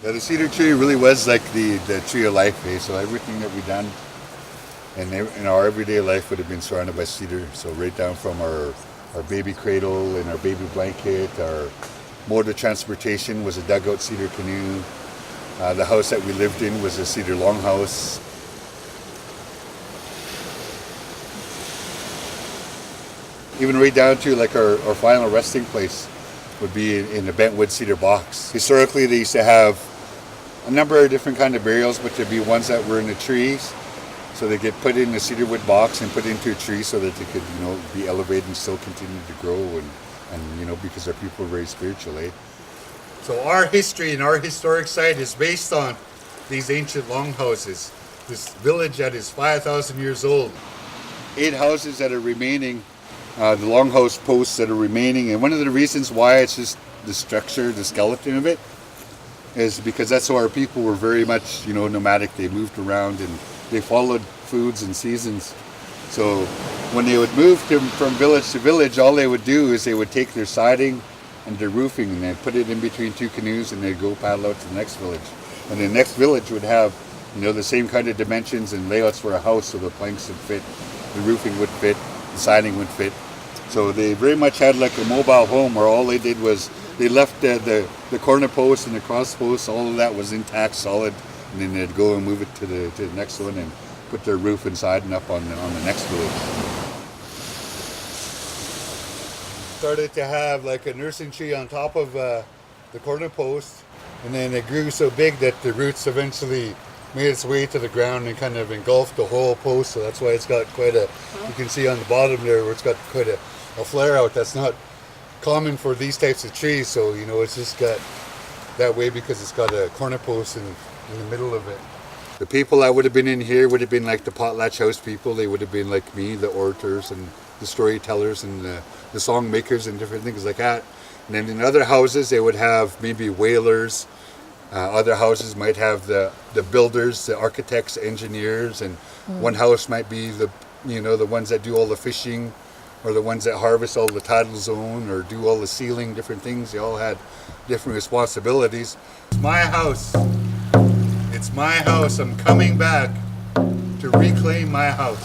Yeah, the cedar tree really was like the tree of life, eh? So everything that we done in our everyday life would have been surrounded by cedar. So right down from our baby cradle and our baby blanket, our mode of transportation was a dugout cedar canoe. The house that we lived in was a cedar longhouse. Even right down to like our final resting place would be in the bentwood cedar box. Historically, they used to have a number of different kind of burials, but there'd be ones that were in the trees. So they get put in a cedar wood box and put into a tree so that they could, be elevated and still continue to grow and because our people are very spiritual, eh? So our history and our historic site is based on these ancient longhouses. This village that is 5,000 years old. 8 houses that are remaining, the longhouse posts that are remaining, and one of the reasons why it's just the structure, the skeleton of it, is because that's how our people were very much, nomadic. They moved around and they followed foods and seasons. So when they would move from village to village, all they would do is they would take their siding and their roofing and they'd put it in between 2 canoes and they'd go paddle out to the next village. And the next village would have, the same kind of dimensions and layouts for a house, so the planks would fit, the roofing would fit, the siding would fit. So they very much had like a mobile home where all they did was they left the corner posts and the cross posts, all of that was intact, solid, and then they'd go and move it to the next one and put their roof and siding up on the next village. Started to have like a nursing tree on top of the corner post, and then it grew so big that the roots eventually made its way to the ground and kind of engulfed the whole post. So that's why it's got quite a, you can see on the bottom there where it's got quite a flare out. That's not common for these types of trees. So, it's just got that way because it's got a corner post in the middle of it. The people that would have been in here would have been like the potlatch house people. They would have been like me, the orators and the storytellers and the song makers and different things like that. And then in other houses, they would have maybe whalers. Other houses might have the builders, the architects, engineers, and one house might be the ones that do all the fishing, or the ones that harvest all the tidal zone, or do all the sealing, different things. They all had different responsibilities. It's my house. It's my house. I'm coming back to reclaim my house.